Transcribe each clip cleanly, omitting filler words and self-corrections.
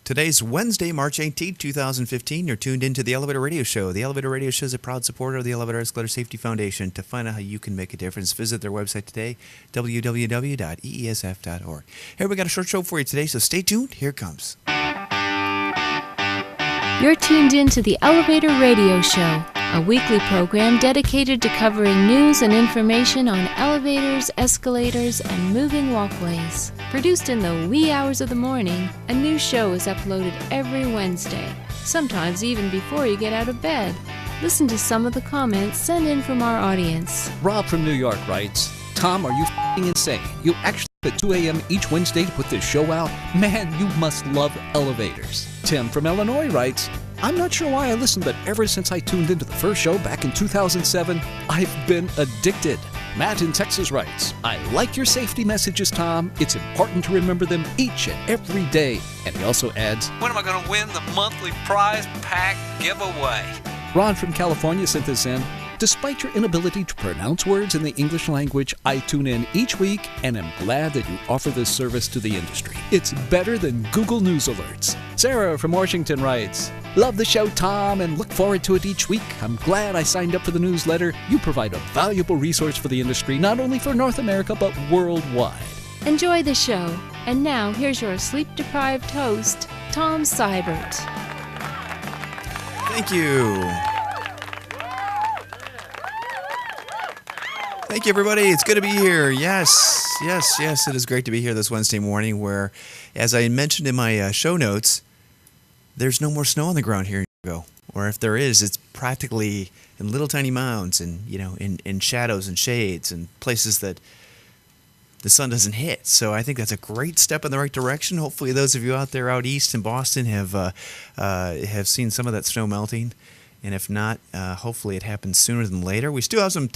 Today's Wednesday, March 18th, 2015. You're tuned into the Elevator Radio Show. The Elevator Radio Show is a proud supporter of the Elevator Escalator Safety Foundation. To find out how you can make a difference, visit their website today, www.eesf.org. Here, we got a short show for you today, so stay tuned. Here it comes. You're tuned in to the Elevator Radio Show, a weekly program dedicated to covering news and information on elevators, escalators, and moving walkways. Produced in the wee hours of the morning, a new show is uploaded every Wednesday, sometimes even before you get out of bed. Listen to some of the comments sent in from our audience. Rob from New York writes, Tom, are you f***ing insane? You actually at 2 a.m. each Wednesday to put this show out? Man, you must love elevators. Tim from Illinois writes, I'm not sure why I listened, but ever since I tuned into the first show back in 2007, I've been addicted. Matt in Texas writes, I like your safety messages, Tom. It's important to remember them each and every day. And he also adds, when am I going to win the monthly prize pack giveaway? Ron from California sent this in. Despite your inability to pronounce words in the English language, I tune in each week and am glad that you offer this service to the industry. It's better than Google News alerts. Sarah from Washington writes, love the show, Tom, and look forward to it each week. I'm glad I signed up for the newsletter. You provide a valuable resource for the industry, not only for North America, but worldwide. Enjoy the show. And now, here's your sleep-deprived host, Tom Seibert. Thank you. Thank you, everybody. It's good to be here. Yes. It is great to be here this Wednesday morning where, as I mentioned in my show notes, there's no more snow on the ground here in Chicago. Or if there is, it's practically in little tiny mounds and, in shadows and shades and places that the sun doesn't hit. So I think that's a great step in the right direction. Hopefully those of you out there out east in Boston have seen some of that snow melting. And if not, hopefully it happens sooner than later. We still have some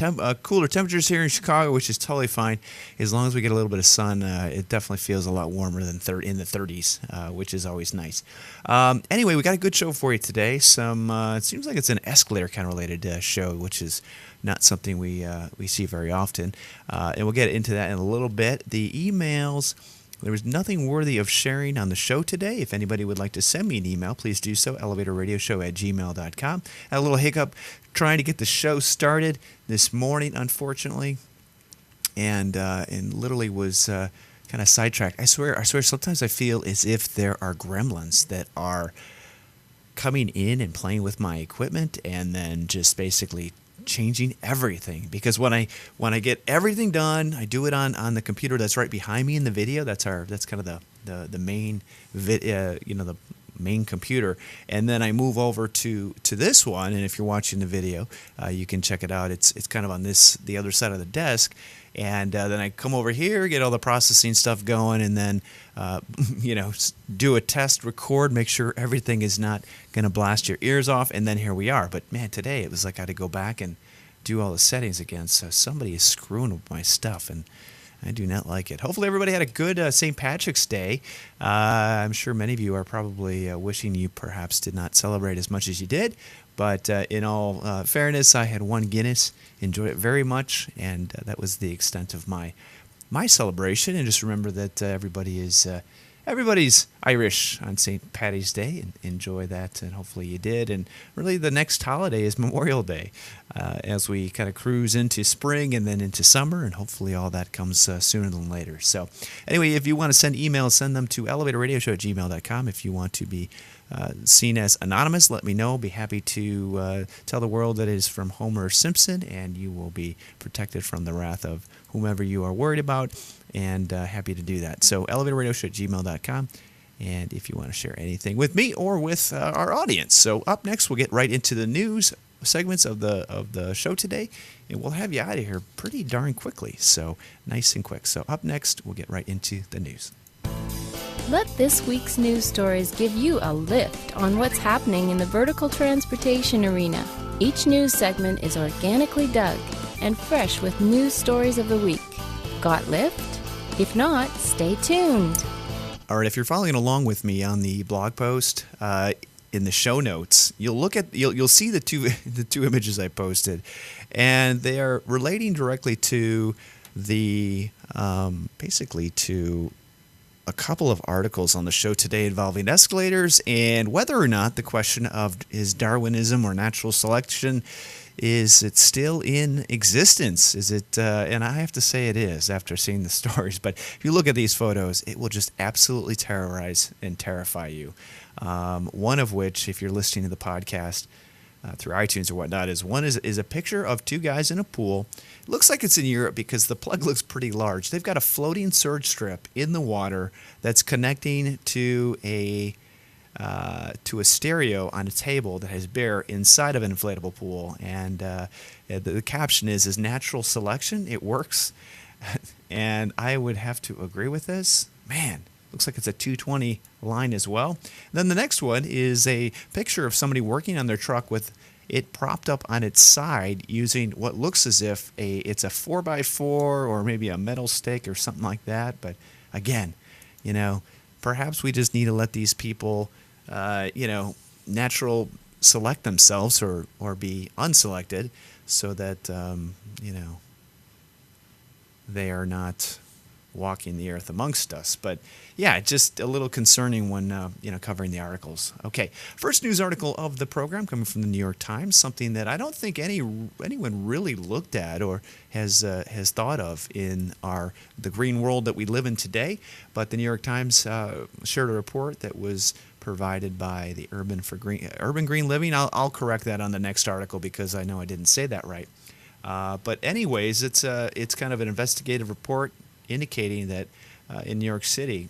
cooler temperatures here in Chicago, which is totally fine. As long as we get a little bit of sun, it definitely feels a lot warmer than in the 30s, which is always nice. Anyway, we got a good show for you today. It seems like it's an escalator kind of related show, which is not something we see very often. And we'll get into that in a little bit. The emails. There was nothing worthy of sharing on the show today. If anybody would like to send me an email, please do so, elevatorradioshow@gmail.com. Had a little hiccup trying to get the show started this morning, unfortunately, and literally was kind of sidetracked. I swear, sometimes I feel as if there are gremlins that are coming in and playing with my equipment and then just basically changing everything, because when I get everything done, I do it on the computer that's right behind me in the video. That's kind of the main the main computer, and then I move over to this one. And if you're watching the video, you can check it out. It's kind of on the other side of the desk, and then I come over here, get all the processing stuff going, and then do a test record, make sure everything is not going to blast your ears off, and then here we are. But man, today it was like I had to go back and do all the settings again, so somebody is screwing with my stuff, and I do not like it. Hopefully everybody had a good St. Patrick's Day. I'm sure many of you are probably wishing you perhaps did not celebrate as much as you did, but in all fairness, I had one Guinness, enjoyed it very much, and that was the extent of my celebration. And just remember that everybody's Irish on St. Paddy's Day, and enjoy that, and hopefully you did. And really the next holiday is Memorial Day, as we kind of cruise into spring and then into summer, and hopefully all that comes sooner than later. So anyway, if you want to send emails, send them to elevatorradioshow@gmail.com. If you want to be seen as anonymous, let me know. Be happy to tell the world that it is from Homer Simpson, and you will be protected from the wrath of whomever you are worried about, and happy to do that. So elevatorradioshow@gmail.com, and if you want to share anything with me or with our audience. So up next, we'll get right into the news segments of the show today, and we'll have you out of here pretty darn quickly. So nice and quick. So up next, we'll get right into the news. Let this week's news stories give you a lift on what's happening in the vertical transportation arena. Each news segment is organically dug and fresh with news stories of the week. Got lift? If not, stay tuned. All right, if you're following along with me on the blog post, in the show notes, you'll see the two images I posted, and they are relating directly to the basically to a couple of articles on the show today involving escalators and whether or not the question of is Darwinism or natural selection, is it still in existence? Is it? And I have to say it is after seeing the stories. But if you look at these photos, it will just absolutely terrorize and terrify you. One of which, if you're listening to the podcast through iTunes or whatnot, is a picture of two guys in a pool. It looks like it's in Europe because the plug looks pretty large. They've got a floating surge strip in the water that's connecting to a stereo on a table that has bear inside of an inflatable pool. And the caption is natural selection. It works. And I would have to agree with this. Man, looks like it's a 220 line as well. Then the next one is a picture of somebody working on their truck with it propped up on its side using what looks as if it's a 4x4 or maybe a metal stake or something like that. But again, perhaps we just need to let these people, natural select themselves or be unselected so that, they are not walking the earth amongst us. But yeah, just a little concerning when covering the articles. Okay, first news article of the program coming from the New York Times, something that I don't think anyone really looked at or has thought of in the green world that we live in today. But the New York Times shared a report that was provided by the Urban Green Living. I'll correct that on the next article because I know I didn't say that right. But anyways, it's kind of an investigative report indicating that in New York City,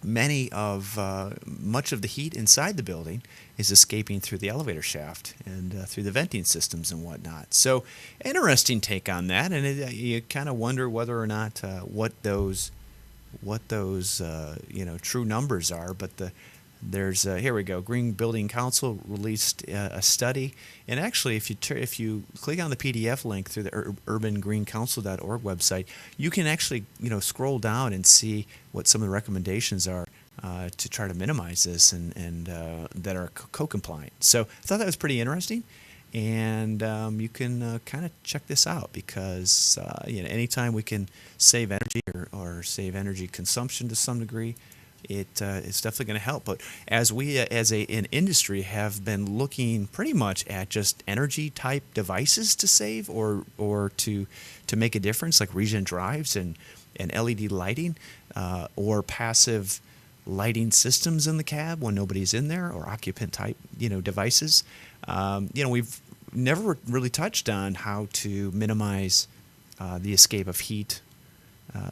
much of the heat inside the building is escaping through the elevator shaft and through the venting systems and whatnot. So, interesting take on that, and you kind of wonder whether or not what those true numbers are. But there's here we go. Green Building Council released a study, and actually, if you click on the PDF link through the urbangreencouncil.org website, you can actually scroll down and see what some of the recommendations are to try to minimize this and that are co-compliant. So I thought that was pretty interesting, and you can kind of check this out because anytime we can save energy or save energy consumption to some degree, it's definitely going to help. But as we, as an industry, have been looking pretty much at just energy type devices to save or to make a difference, like regen drives and LED lighting, or passive lighting systems in the cab when nobody's in there, or occupant type devices. We've never really touched on how to minimize the escape of heat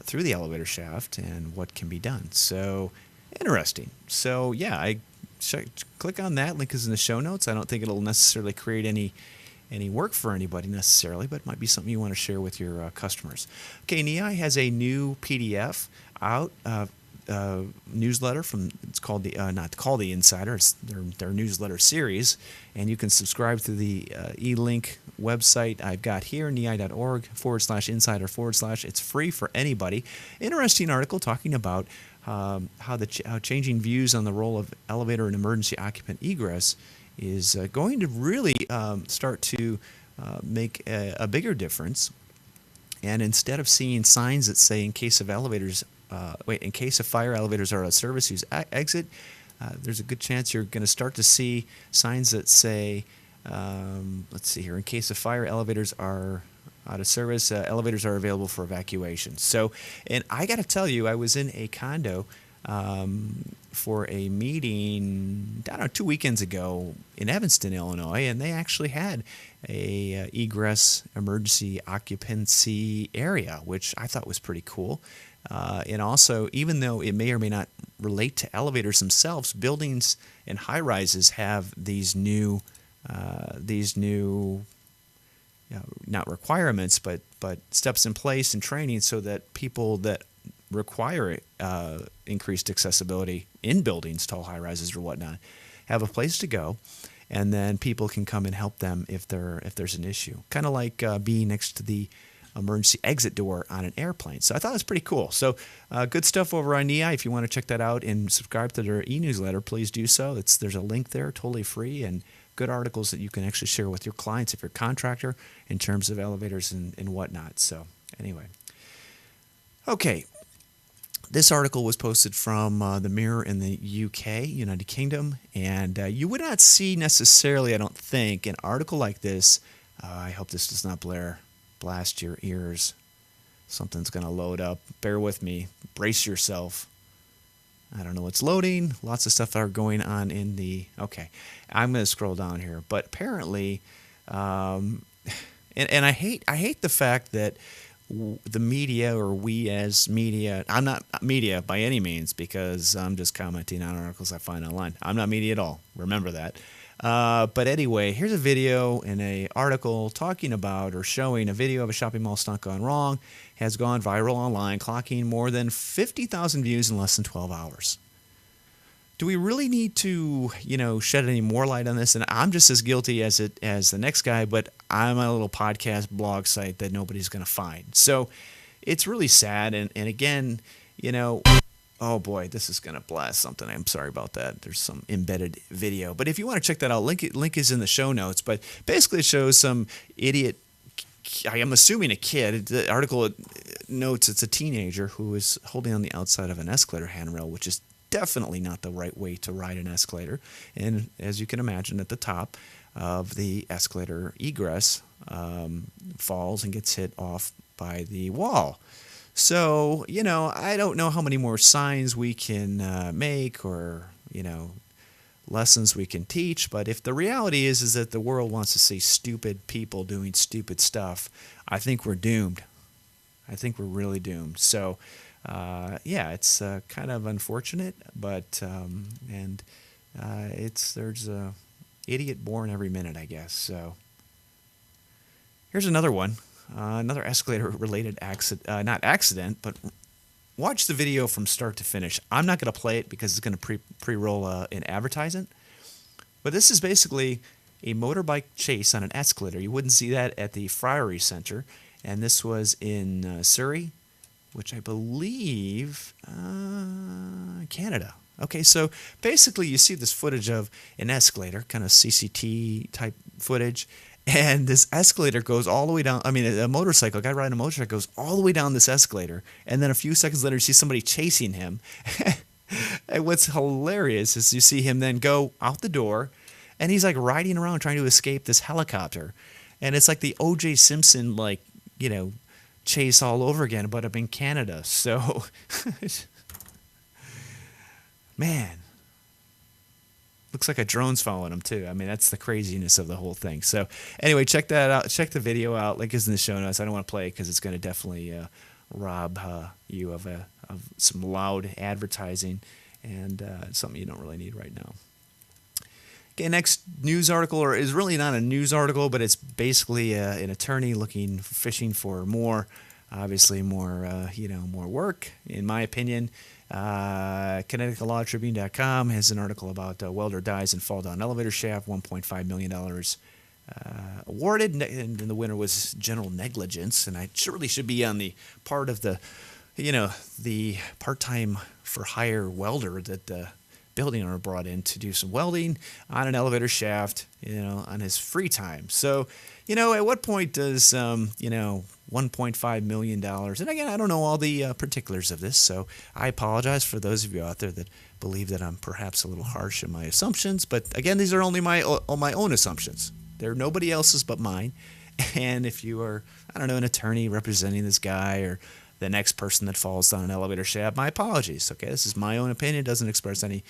through the elevator shaft and what can be done. So interesting. So yeah, I click on that. Link is in the show notes. I don't think it'll necessarily create any work for anybody necessarily, but it might be something you want to share with your customers. Okay, NEI has a new PDF out, newsletter from, it's called not called the Insider, it's their newsletter series, and you can subscribe to the e-link website I've got here, nei.org/insider/. It's free for anybody. Interesting article talking about how changing views on the role of elevator and emergency occupant egress is going to really start to make a bigger difference. And instead of seeing signs that say in case of fire, elevators are out of service, use exit, there's a good chance you're going to start to see signs that say, let's see here, in case of fire, elevators are out of service, elevators are available for evacuation. So, and I got to tell you, I was in a condo for a meeting, 2 weekends ago in Evanston, Illinois, and they actually had a egress emergency occupancy area, which I thought was pretty cool. And also, even though it may or may not relate to elevators themselves, buildings and high-rises have these new not requirements, but steps in place and training so that people that require increased accessibility in buildings, tall high-rises or whatnot, have a place to go, and then people can come and help them if there's an issue. Kind of like being next to the emergency exit door on an airplane. So I thought it was pretty cool. So good stuff over on NEI. If you want to check that out and subscribe to their e-newsletter, please do so. There's a link there, totally free, and good articles that you can actually share with your clients if you're a contractor in terms of elevators and whatnot. So anyway. Okay. This article was posted from the Mirror in the UK, United Kingdom, and you would not see necessarily, I don't think, an article like this. I hope this does not blast your ears. Something's going to load up. Bear with me. Brace yourself. I don't know what's loading. Lots of stuff are going on in the... Okay, I'm going to scroll down here. But apparently, and I hate the fact that the media, or we as media, I'm not media by any means, because I'm just commenting on articles I find online. I'm not media at all. Remember that. But anyway, here's a video in an article talking about or showing a video of a shopping mall stunt gone wrong. Has gone viral online, clocking more than 50,000 views in less than 12 hours. Do we really need to, shed any more light on this? And I'm just as guilty as the next guy, but I'm a little podcast blog site that nobody's going to find. So it's really sad. And again, oh boy, this is going to blast something. I'm sorry about that. There's some embedded video. But if you want to check that out, link is in the show notes. But basically it shows some idiot, I am assuming a kid. The article notes it's a teenager who is holding on the outside of an escalator handrail, which is definitely not the right way to ride an escalator. And as you can imagine, at the top of the escalator egress falls and gets hit off by the wall. So, I don't know how many more signs we can make or, lessons we can teach. But if the reality is that the world wants to see stupid people doing stupid stuff, I think we're doomed. I think we're really doomed. So, it's kind of unfortunate, but there's a idiot born every minute, I guess. So here's another one, another escalator-related accident, not accident, but watch the video from start to finish. I'm not going to play it because it's going to pre-roll an advertisement, but this is basically a motorbike chase on an escalator. You wouldn't see that at the Friary Center, and this was in Surrey, which I believe, Canada. Okay, so basically you see this footage of an escalator, kind of CCT type footage, and this escalator goes all the way down. I mean, a motorcycle, a guy riding a motorcycle goes all the way down this escalator, and then a few seconds later you see somebody chasing him. And what's hilarious is you see him then go out the door, and he's like riding around trying to escape this helicopter. And it's like the O.J. Simpson, chase all over again, but I'm in Canada. So, man, looks like a drone's following him too. I mean, that's the craziness of the whole thing. So anyway, check that out. Check the video out. Link is in the show notes. I don't want to play it because it's going to definitely rob you of some loud advertising, and it's something you don't really need right now. Okay, next news article, or is really not a news article, but it's basically an attorney fishing for more, obviously more, more work, in my opinion. ConnecticutLawTribune.com has an article about welder dies in fall down elevator shaft, $1.5 million awarded, and the winner was general negligence, and I surely should be on the part of the, the part-time for hire welder that the building owner brought in to do some welding on an elevator shaft, on his free time. So, at what point does, $1.5 million, and again, I don't know all the particulars of this, so I apologize for those of you out there that believe that I'm perhaps a little harsh in my assumptions, but again, these are only my own assumptions. They're nobody else's but mine, and if you are, an attorney representing this guy or the next person that falls down an elevator shaft, my apologies. Okay, this is my own opinion. It doesn't express any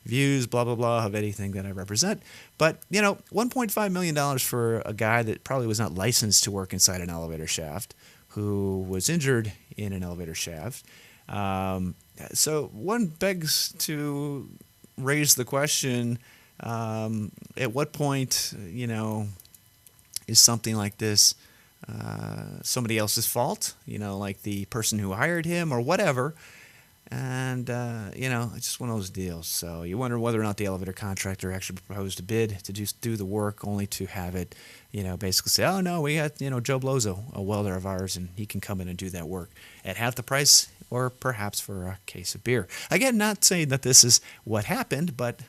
views, blah, blah, blah, of anything that I represent. But, $1.5 million for a guy that probably was not licensed to work inside an elevator shaft, who was injured in an elevator shaft. So one begs to raise the question, at what point, is something like this somebody else's fault, like the person who hired him or whatever. And, it's just one of those deals. So you wonder whether or not the elevator contractor actually proposed a bid to just do the work, only to have it, basically say, oh, no, we got, Joe Blozo, a welder of ours, and he can come in and do that work at half the price or perhaps for a case of beer. Again, not saying that this is what happened, but,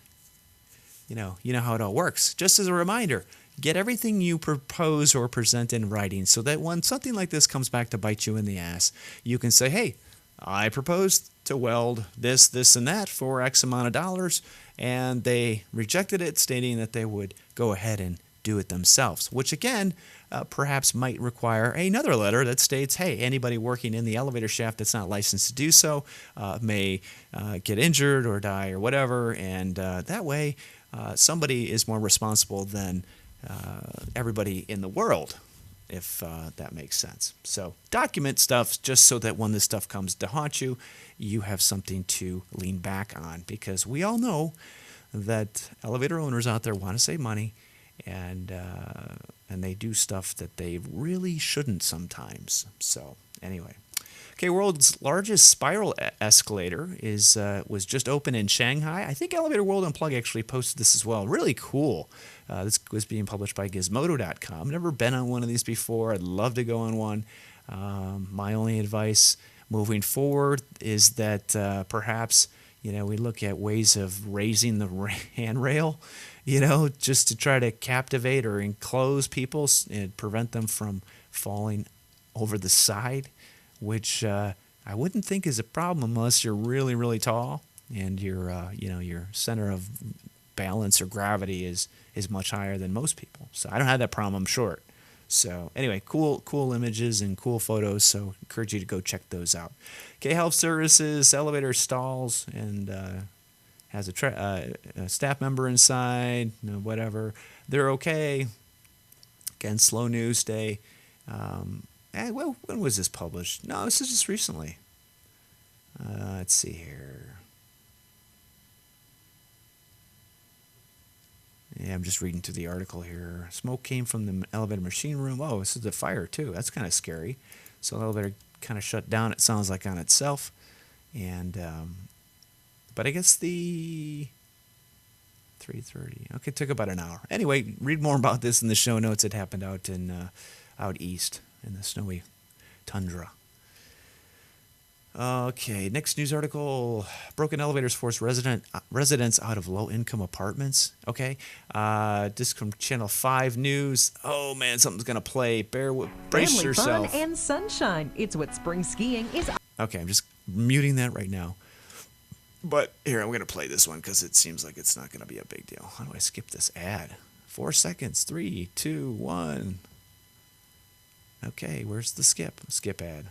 you know how it all works. Just as a reminder, get everything you propose or present in writing so that when something like this comes back to bite you in the ass, you can say, hey, I proposed to weld this, and that for X amount of dollars, and they rejected it, stating that they would go ahead and do it themselves, which again, perhaps might require another letter that states, hey, anybody working in the elevator shaft that's not licensed to do so may get injured or die or whatever, and that way somebody is more responsible than everybody in the world, if that makes sense. So document stuff just so that when this stuff comes to haunt you, you have something to lean back on, because we all know that elevator owners out there want to save money, and they do stuff that they really shouldn't sometimes. So anyway. Okay, world's largest spiral escalator was just opened in Shanghai. I think Elevator World Unplugged actually posted this as well. Really cool. This was being published by Gizmodo.com. Never been on one of these before. I'd love to go on one. My only advice moving forward is that perhaps we look at ways of raising the handrail, just to try to captivate or enclose people and prevent them from falling over the side, which I wouldn't think is a problem unless you're really, really tall and your center of balance or gravity is much higher than most people. So I don't have that problem. I'm short. So anyway, cool images and cool photos. So encourage you to go check those out. Okay, Health Services elevator stalls and has a staff member inside. Whatever, they're okay. Again, slow news day. Well, when was this published? No, this is just recently. Let's see here. Yeah, I'm just reading through the article here. Smoke came from the elevator machine room. Oh, this is a fire too. That's kind of scary. So the elevator kind of shut down, it sounds like, on itself. And but I guess the 3:30. Okay, it took about an hour. Anyway, read more about this in the show notes. It happened out east in the snowy tundra. Okay, next news article. Broken elevators force residents out of low-income apartments. Okay, this from Channel 5 News. Oh, man, something's going to play. Brace yourself. Fun and sunshine. It's what spring skiing is. Okay, I'm just muting that right now. But here, I'm going to play this one because it seems like it's not going to be a big deal. How do I skip this ad? 4 seconds. 3, 2, 1. Okay, where's the skip ad?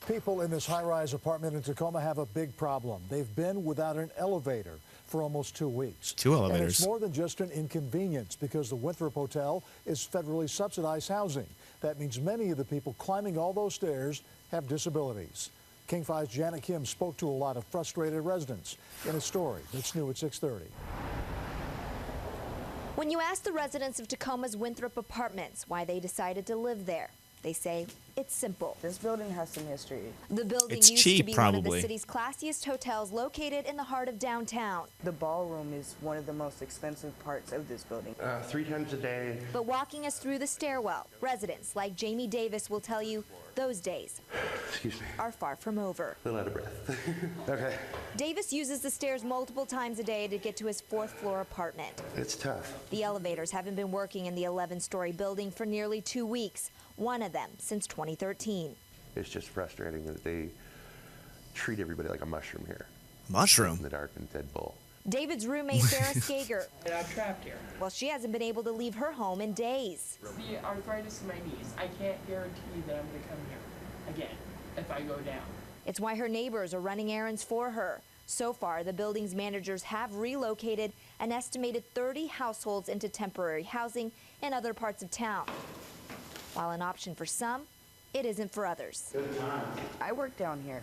People in this high-rise apartment in Tacoma have a big problem. They've been without an elevator for almost 2 weeks. 2 elevators. And it's more than just an inconvenience because the Winthrop Hotel is federally subsidized housing. That means many of the people climbing all those stairs have disabilities. King 5's Janet Kim spoke to a lot of frustrated residents in a story that's new at 6:30. When you ask the residents of Tacoma's Winthrop Apartments why they decided to live there, they say it's simple. This building has some history. The building It's used cheap, to be probably. one of the city's classiest hotels located in the heart of downtown. The ballroom is one of the most expensive parts of this building. 3 times a day. But walking us through the stairwell, residents like Jamie Davis will tell you those days Excuse me. are far from over. A little out of breath. Okay. Davis uses the stairs multiple times a day to get to his 4th floor apartment. It's tough. The elevators haven't been working in the 11-story building for nearly 2 weeks, one of them since 2013. It's just frustrating that they treat everybody like a mushroom here. Mushroom? In the dark and dead bull. David's roommate, Sarah Skager, I'm trapped here. well, she hasn't been able to leave her home in days. The arthritis in my knees. I can't guarantee that I'm going to come here again if I go down. It's why her neighbors are running errands for her. So far, the building's managers have relocated an estimated 30 households into temporary housing in other parts of town. While an option for some, it isn't for others. I work down here.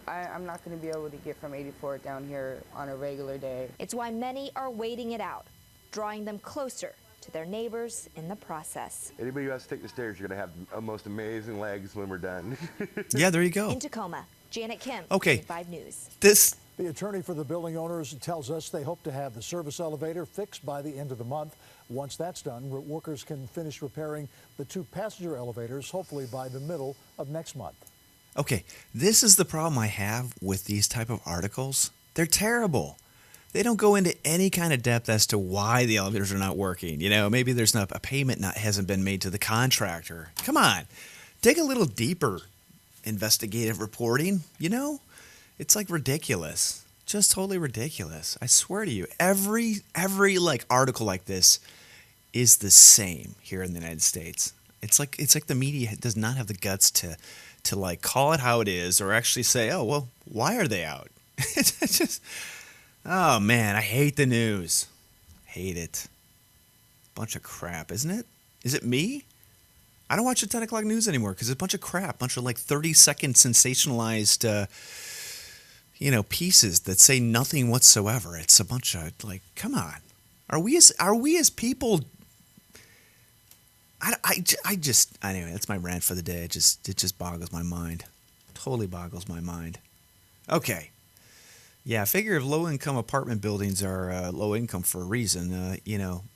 I'm not going to be able to get from 84 down here on a regular day. It's why many are waiting it out, drawing them closer to their neighbors in the process. Anybody who has to take the stairs, you're going to have the most amazing legs when we're done. Yeah, there you go. In Tacoma, Janet Kim, Okay. 5 News. The attorney for the building owners tells us they hope to have the service elevator fixed by the end of the month. Once that's done, workers can finish repairing the 2 passenger elevators, hopefully by the middle of next month. Okay, this is the problem I have with these type of articles. They're terrible. They don't go into any kind of depth as to why the elevators are not working. Maybe there's not a payment hasn't been made to the contractor. Come on, dig a little deeper investigative reporting, you know? It's like ridiculous. Just totally ridiculous. I swear to you, every like article like this is the same here in the United States. It's like the media does not have the guts to like call it how it is or actually say, "Oh, well, why are they out?" It's just, oh man, I hate the news. Hate it. Bunch of crap, isn't it? Is it me? I don't watch the 10 o'clock news anymore because it's a bunch of crap, bunch of like 30-second sensationalized, pieces that say nothing whatsoever. It's a bunch of like, come on, are we as people? Anyway, that's my rant for the day. It just boggles my mind, totally boggles my mind. Okay. Yeah, I figure if low-income apartment buildings are low income for a reason,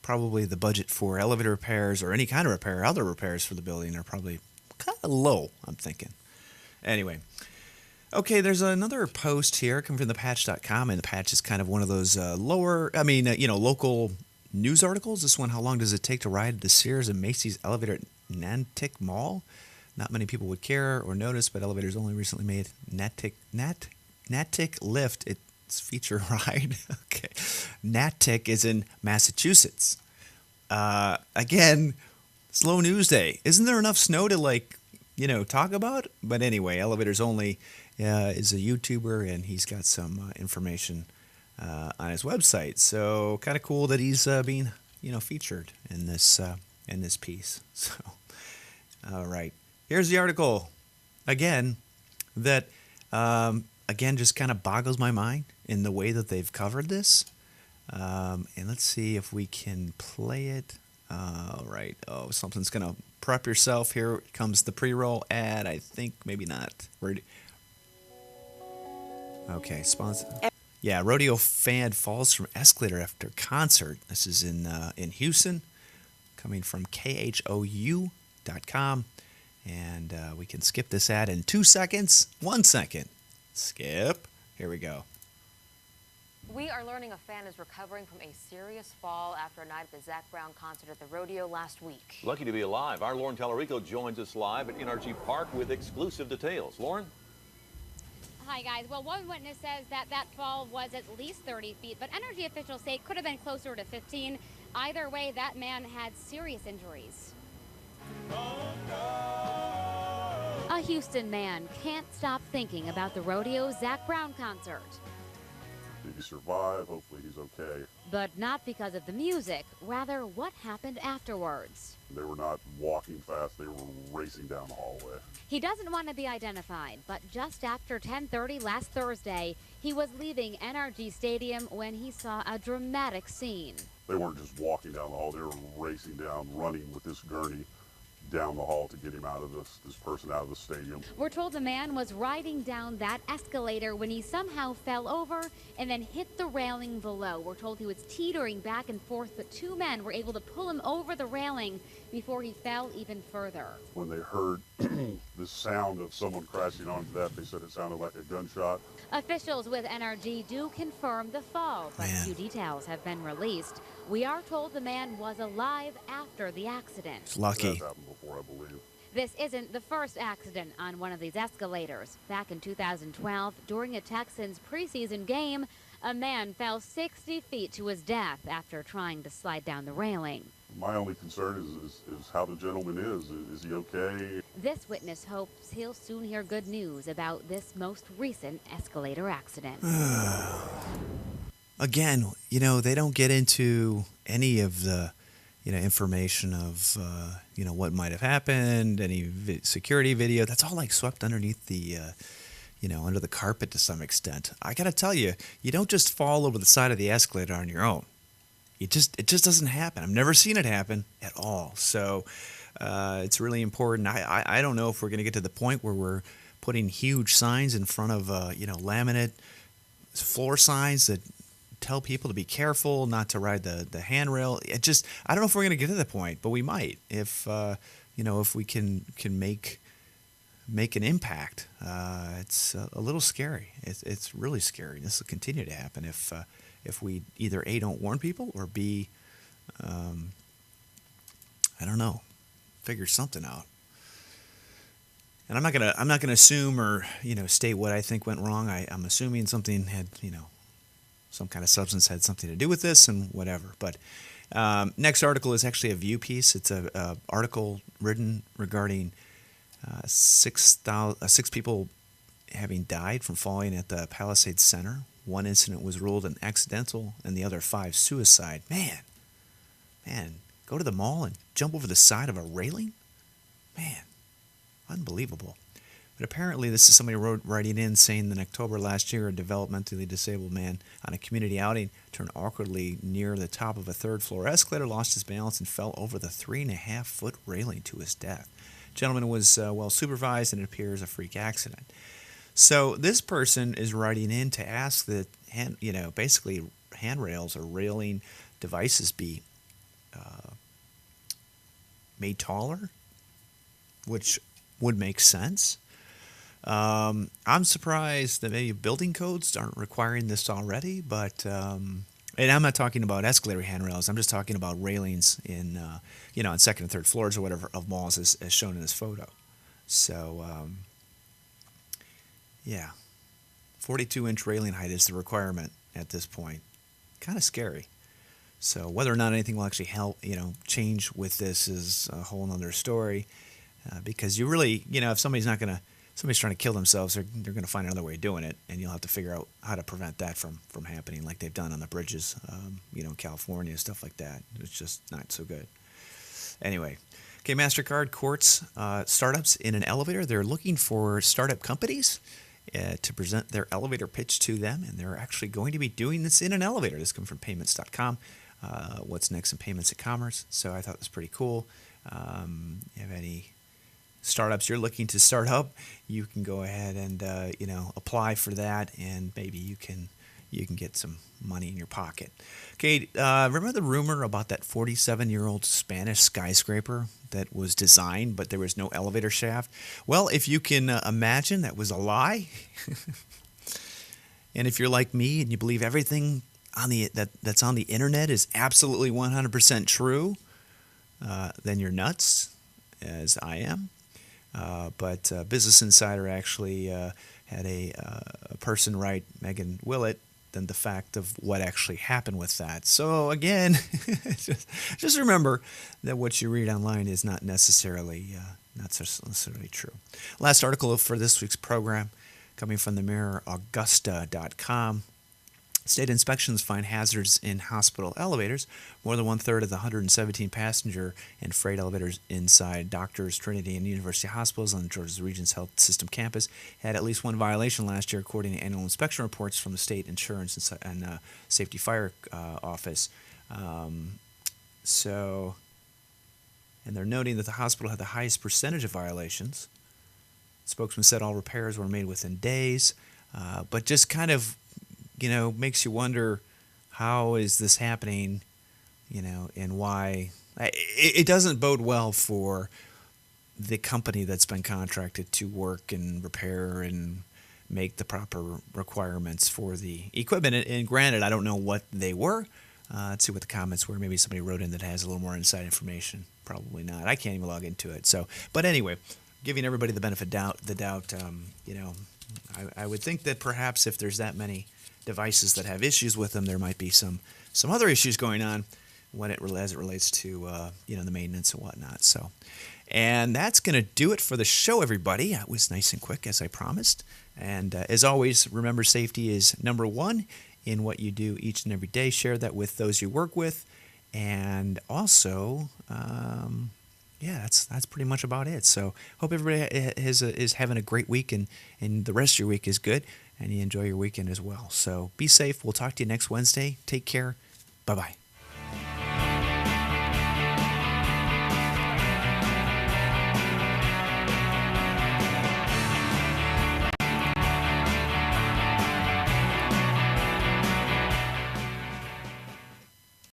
probably the budget for elevator repairs or any kind of repair, other repairs for the building are probably kind of low, I'm thinking. Anyway, okay, there's another post here coming from thepatch.com, and the Patch is kind of one of those local news articles. This one, how long does it take to ride the Sears and Macy's elevator at Nantic Mall? Not many people would care or notice, but elevators only recently made Natick Lift its feature ride. Okay. Natick is in Massachusetts. Again, slow news day. Isn't there enough snow to talk about? But anyway, Elevators Only is a YouTuber, and he's got some information on his website. So kind of cool that he's being featured in this piece. So all right, here's the article again that. Again, just kind of boggles my mind in the way that they've covered this. And let's see if we can play it. All right. Oh, something's going to prep yourself. Here comes the pre-roll ad. I think maybe not. Okay, sponsor. Yeah, rodeo fan falls from escalator after concert. This is in Houston, coming from khou.com. And we can skip this ad in 2 seconds. 1 second. Skip. Here we go. We are learning a fan is recovering from a serious fall after a night at the Zac Brown concert at the rodeo last week. Lucky to be alive. Our Lauren Tallarico joins us live at NRG Park with exclusive details. Lauren? Hi, guys. Well, one witness says that fall was at least 30 feet, but energy officials say it could have been closer to 15. Either way, that man had serious injuries. A Houston man can't stop thinking about the rodeo Zac Brown concert. Did he survive? Hopefully he's okay. But not because of the music, rather what happened afterwards. They were not walking fast, they were racing down the hallway. He doesn't want to be identified, but just after 10:30 last Thursday, he was leaving NRG Stadium when he saw a dramatic scene. They weren't just walking down the hall, they were racing down, running with this gurney down the hall to get him out of this person out of the stadium. We're told the man was riding down that escalator when he somehow fell over and then hit the railing below. We're told he was teetering back and forth, but two men were able to pull him over the railing before he fell even further. When they heard the sound of someone crashing onto that, they said it sounded like a gunshot. Officials with NRG do confirm the fall, but few details have been released. We are told the man was alive after the accident. It's lucky. That's happened before, I believe. This isn't the first accident on one of these escalators. Back in 2012, during a Texans preseason game, a man fell 60 feet to his death after trying to slide down the railing. My only concern is how the gentleman is. Is he okay? This witness hopes he'll soon hear good news about this most recent escalator accident. Again, they don't get into any of the, information of, what might have happened, any security video. That's all like swept underneath the, under the carpet to some extent. I got to tell you, you don't just fall over the side of the escalator on your own. It just doesn't happen. I've never seen it happen at all. So it's really important. I don't know if we're going to get to the point where we're putting huge signs in front of, laminate floor signs that tell people to be careful, not to ride the handrail. I don't know if we're going to get to that point, but we might if if we can make an impact. It's a little scary. It's really scary. This will continue to happen if we either A, don't warn people, or B, I don't know, figure something out. And I'm not gonna assume or state what I think went wrong. I'm assuming something had some kind of substance had something to do with this and whatever. But next article is actually a View piece. It's a article written regarding 6 people having died from falling at the Palisades Center. One incident was ruled an accidental, and the other 5 suicide. Man, go to the mall and jump over the side of a railing? Man, unbelievable. But apparently this is somebody writing in saying that in October last year, a developmentally disabled man on a community outing turned awkwardly near the top of a 3rd-floor escalator, lost his balance, and fell over the 3.5-foot railing to his death. The gentleman was well supervised, and it appears a freak accident. So this person is writing in to ask that basically handrails or railing devices be made taller, which would make sense. I'm surprised that maybe building codes aren't requiring this already, but and I'm not talking about escalator handrails. I'm just talking about railings in on 2nd and 3rd floors or whatever of malls as shown in this photo. So 42-inch railing height is the requirement at this point. Kind of scary. So whether or not anything will actually help, change with this is a whole other story. Because you really, if somebody's trying to kill themselves, they're going to find another way of doing it, and you'll have to figure out how to prevent that from happening, like they've done on the bridges, in California, stuff like that. It's just not so good. Anyway, okay, MasterCard courts startups in an elevator. They're looking for startup companies to present their elevator pitch to them, and they're actually going to be doing this in an elevator. This comes from payments.com. What's next in payments and commerce? So I thought it was pretty cool. You have any startups you're looking to start up, you can go ahead and apply for that, and maybe you can get some money in your pocket. Okay, remember the rumor about that 47-year-old Spanish skyscraper that was designed, but there was no elevator shaft? Well, if you can imagine that was a lie, and if you're like me and you believe everything that's on the internet is absolutely 100% true, then you're nuts, as I am. But Business Insider actually had a person write, Megan Willett, than the fact of what actually happened with that. So again, just remember that what you read online is not necessarily true. Last article for this week's program, coming from the Mirror, Augusta.com. State inspections find hazards in hospital elevators. More than 1/3 of the 117 passenger and freight elevators inside Doctors, Trinity, and University Hospitals on Georgia's Regents Health System campus had at least one violation last year, according to annual inspection reports from the State Insurance and Safety Fire Office. And they're noting that the hospital had the highest percentage of violations. The spokesman said all repairs were made within days, but just kind of makes you wonder, how is this happening, and why. It doesn't bode well for the company that's been contracted to work and repair and make the proper requirements for the equipment. And granted, I don't know what they were. Let's see what the comments were. Maybe somebody wrote in that has a little more inside information. Probably not. I can't even log into it. So, but anyway, giving everybody the benefit of the doubt, I would think that perhaps if there's that many devices that have issues with them, there might be some other issues going on as it relates to the maintenance and whatnot. So, and that's going to do it for the show, everybody. It was nice and quick, as I promised. And as always, remember, safety is number one in what you do each and every day. Share that with those you work with, and also, that's pretty much about it. So, hope everybody is having a great week, and the rest of your week is good, and you enjoy your weekend as well. So be safe. We'll talk to you next Wednesday. Take care. Bye-bye.